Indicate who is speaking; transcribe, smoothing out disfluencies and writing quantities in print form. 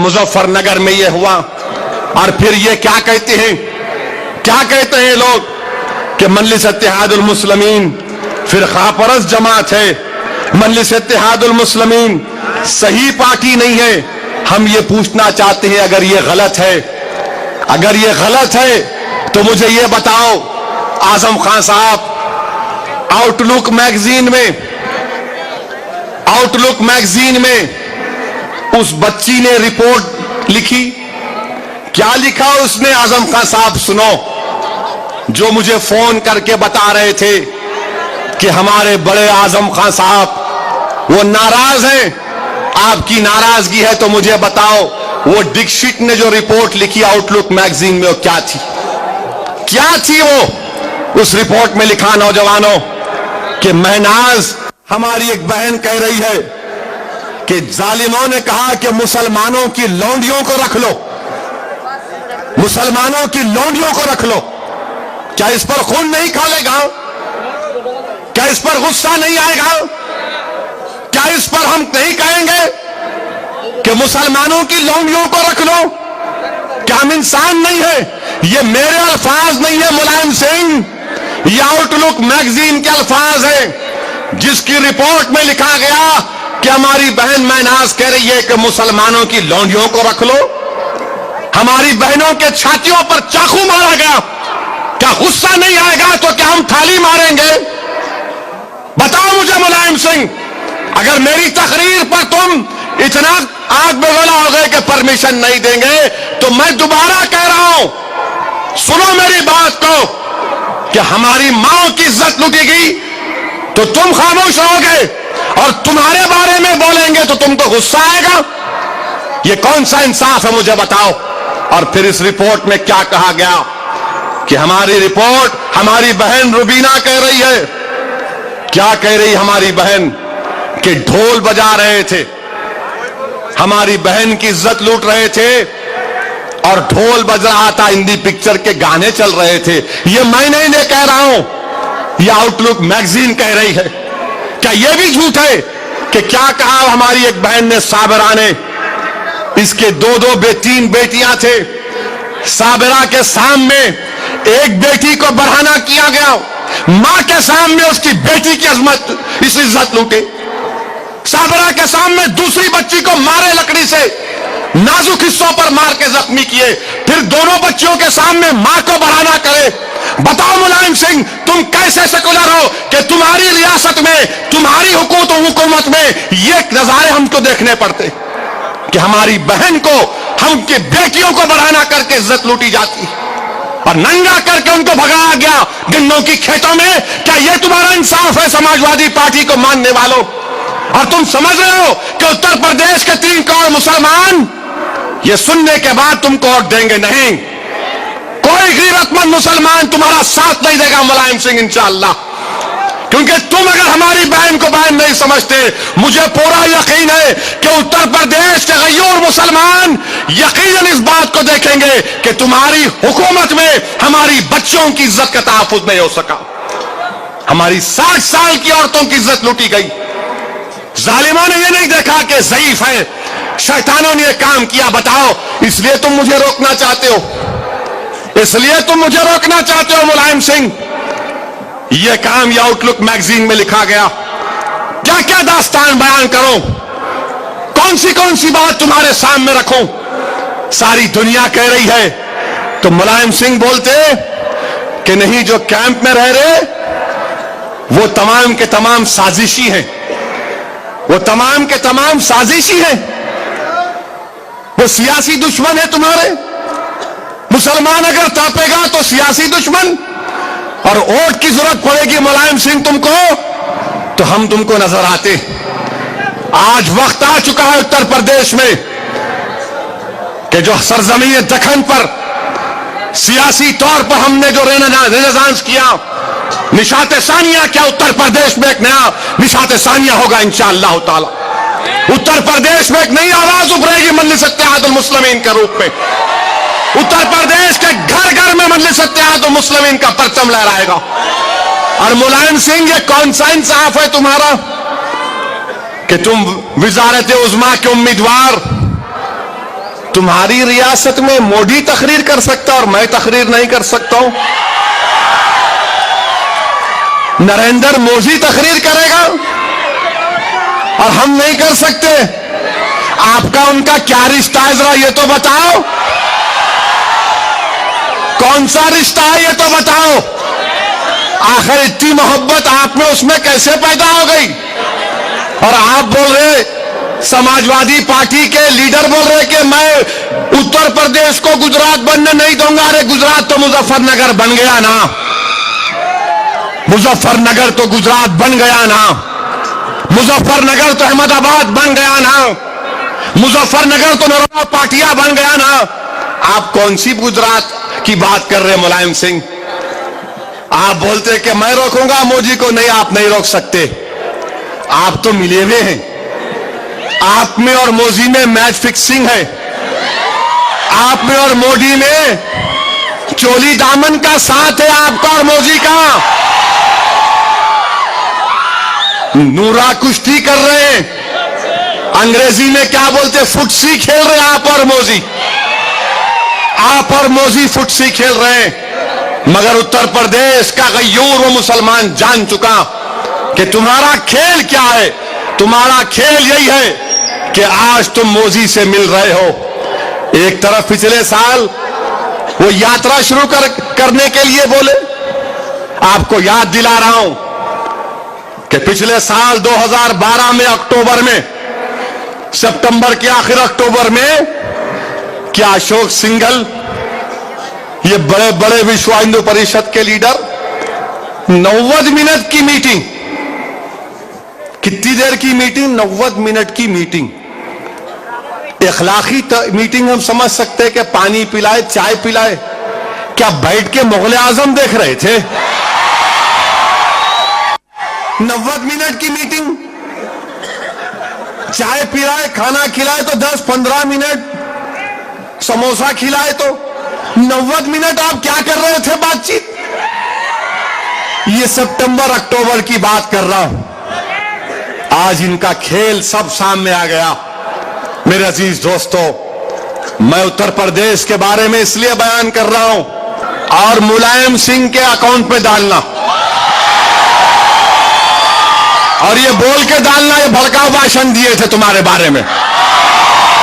Speaker 1: मुजफ्फर नगर में ये हुआ। और फिर ये क्या कहते हैं लोग कि मजलिस इत्तेहादुल मुस्लिमीन फिरका परस्त जमात है, मजलिस इत्तेहादुल मुस्लिमीन सही पार्टी नहीं है। हम ये पूछना चाहते हैं, अगर ये गलत है तो मुझे ये बताओ, आजम खान साहब आउटलुक मैगजीन में उस बच्ची ने रिपोर्ट लिखी, क्या लिखा उसने? आजम खान साहब सुनो, जो मुझे फोन करके बता रहे थे कि हमारे बड़े आजम खान साहब वो नाराज हैं, आपकी नाराजगी है तो मुझे बताओ, वो दीक्षित ने जो रिपोर्ट लिखी आउटलुक मैगजीन में, वो क्या थी वो उस रिपोर्ट में लिखा? नौजवानों कि महनाज हमारी एक बहन कह रही है कि जालिमों ने कहा कि मुसलमानों की लौंडियों को रख लो, मुसलमानों की लौंडियों को रख लो। क्या इस पर खून नहीं खौलेगा? क्या इस पर गुस्सा नहीं आएगा? क्या इस पर हम नहीं कहेंगे कि मुसलमानों की लौंडियों को रख लो? क्या हम इंसान नहीं है? ये मेरे अल्फाज नहीं है मुलायम सिंह, ये आउटलुक मैगजीन के अल्फाज हैं, जिसकी रिपोर्ट में लिखा गया कि हमारी बहन महनाज कह रही है कि मुसलमानों की लौंडियों को रख लो। हमारी बहनों के छातियों पर चाकू मारा गया, क्या गुस्सा नहीं आएगा? तो क्या हम थाली मारेंगे? बताओ मुझे मुलायम सिंह, अगर मेरी तकरीर पर तुम इतना आग बगोला हो गए कि परमिशन नहीं देंगे, तो मैं दोबारा कह रहा हूं, सुनो मेरी बात को, कि हमारी मां की इज्जत लूटी गई तो तुम खामोश रहोगे, और तुम्हारे बारे में बोलेंगे तो तुमको गुस्सा आएगा? ये कौन सा इंसाफ है, मुझे बताओ। और फिर इस रिपोर्ट में क्या कहा गया कि हमारी रिपोर्ट, हमारी बहन रुबीना कह रही है, क्या कह रही हमारी बहन, कि ढोल बजा रहे थे, हमारी बहन की इज्जत लूट रहे थे, और ढोल बज रहा था, हिंदी पिक्चर के गाने चल रहे थे। ये मैं नहीं कह रहा हूं, ये आउटलुक मैगजीन कह रही है। क्या ये भी झूठ है कि क्या कहा हमारी एक बहन ने, साबिरा ने, इसके तीन बेटियां थे, साबिरा के सामने एक बेटी को बढ़ाना किया गया, मां के सामने उसकी बेटी की इज्जत लूटे, साबिरा के सामने दूसरी बच्ची को मारे लकड़ी से, नाजुक हिस्सों पर मार के जख्मी किए, फिर दोनों बच्चियों के सामने मां को बढ़ाना करे। बताओ मुलायम सिंह, तुम कैसे सेकुलर हो कि तुम्हारी रियासत में, तुम्हारी हुकूमत में ये नजारे हमको देखने पड़ते कि हमारी बहन को, हमकी बेटियों को बढ़ाना करके इज्जत लूटी जाती और नंगा करके उनको भगाया गया गन्नों की खेतों में? क्या ये तुम्हारा इंसाफ है समाजवादी पार्टी को मानने वालों? और तुम समझ रहे हो कि उत्तर प्रदेश के 3 करोड़ मुसलमान ये सुनने के बाद तुमको वोट देंगे नहीं? कोई गैरतमंद मुसलमान तुम्हारा साथ नहीं देगा मुलायम सिंह, इंशाअल्लाह, क्योंकि तुम अगर हमारी बहन को बहन नहीं समझते, मुझे पूरा यकीन है कि उत्तर प्रदेश के गयूर मुसलमान यकीनन इस बात को देखेंगे कि तुम्हारी हुकूमत में हमारी बच्चों की इज्जत का तहफ्फुज नहीं हो सका, हमारी 60 साल की औरतों की इज्जत लूटी गई। जालिमों ने ये नहीं देखा कि ज़ईफ है, शैतानों ने ये काम किया। बताओ, इसलिए तुम मुझे रोकना चाहते हो, इसलिए तुम मुझे रोकना चाहते हो मुलायम सिंह? ये काम ये आउटलुक मैगजीन में लिखा गया, क्या क्या दास्तान बयान करो, कौन सी बात तुम्हारे सामने रखूं? सारी दुनिया कह रही है, तो मुलायम सिंह बोलते कि नहीं, जो कैंप में रह रहे वो तमाम के तमाम साजिशी हैं, वो तमाम के तमाम साजिशी हैं, वो सियासी दुश्मन है तुम्हारे। मुसलमान अगर तापेगा तो सियासी दुश्मन, और वोट की जरूरत पड़ेगी मुलायम सिंह तुमको, तो हम तुमको नजर आते। आज वक्त आ चुका है उत्तर प्रदेश में कि जो सरजमीन दखन पर सियासी तौर पर हमने जो रेनेसांस किया, निशात सानिया क्या, उत्तर प्रदेश में एक नया निशात सानिया होगा इंशाअल्लाह ताला। उत्तर प्रदेश में एक नई आवाज उभरेगी मजलिस इत्तेहादुल मुस्लिमीन के रूप में। उत्तर प्रदेश के घर घर में मजलिस इत्तेहादुल मुस्लिमीन का परचम लहराएगा। और मुलायम सिंह, ये कौन सा इंसाफ है तुम्हारा कि तुम वजारत उज़्मा के उम्मीदवार تمہاری ریاست میں مودی تقریر کر سکتا اور میں تقریر نہیں کر سکتا ہوں؟ نریندر مودی تقریر کرے گا اور ہم نہیں کر سکتے؟ آپ کا ان کا کیا رشتہ ہے ذرا یہ تو بتاؤ. کون سا رشتہ ہے یہ تو بتاؤ. آخر اتنی محبت آپ میں اس میں کیسے پیدا ہو گئی؟ اور آپ بول رہے سماجوادی پارٹی کے لیڈر بول رہے کہ میں اتر پردیش کو گجرات بننے نہیں دوں گا. ارے گجرات تو مظفر نگر بن گیا نا. مظفر نگر تو گجرات بن گیا نا. مظفر نگر تو احمد آباد بن گیا نا. مظفر نگر تو نرولا پاٹیا بن گیا نا. آپ کون سی گجرات کی بات کر رہے ہیں ملائم سنگھ؟ آپ بولتے کہ میں روکوں گا مودی کو. نہیں، آپ نہیں روک سکتے. آپ تو ملے ہوئے ہیں. آپ میں اور مودی میں میچ فکسنگ ہے. آپ میں اور مودی میں چولی دامن کا ساتھ ہے آپ کا اور مودی کا. نورا کشتی کر رہے ہیں. انگریزی میں کیا بولتے؟ فٹسی کھیل رہے ہیں آپ اور مودی. آپ اور مودی فٹسی کھیل رہے ہیں. مگر اتر پردیش کا غیور و مسلمان جان چکا کہ تمہارا کھیل کیا ہے. تمہارا کھیل یہی ہے کہ آج تم مودی سے مل رہے ہو. ایک طرف پچھلے سال وہ یاترا شروع کرنے کے لیے بولے. آپ کو یاد دلا رہا ہوں کہ پچھلے سال 2012 میں اکتوبر میں، سپتمبر کے آخر اکتوبر میں، کیا اشوک سنگل، یہ بڑے بڑے وشو ہندو پریشد کے لیڈر، 90 منٹ کی میٹنگ. کتنی دیر کی میٹنگ؟ 90 منٹ کی میٹنگ. اخلاقی میٹنگ ہم سمجھ سکتے کہ پانی پلائے، چائے پلائے. کیا بیٹھ کے مغل اعظم دیکھ رہے تھے؟ 90 منٹ کی میٹنگ. چائے پلائے، کھانا کھلائے تو 10-15 منٹ، سموسا کھلائے تو 90 منٹ. آپ کیا کر رہے تھے؟ بات چیت. یہ سپتمبر اکتوبر کی بات کر رہا ہوں. آج ان کا کھیل سب سامنے آ گیا. میرے عزیز دوستو، میں اتر پردیش کے بارے میں اس لیے بیان کر رہا ہوں اور ملائم سنگھ کے اکاؤنٹ پہ ڈالنا اور یہ بول کے ڈالنا، یہ بھڑکاؤ بھاشن دیے تھے تمہارے بارے میں.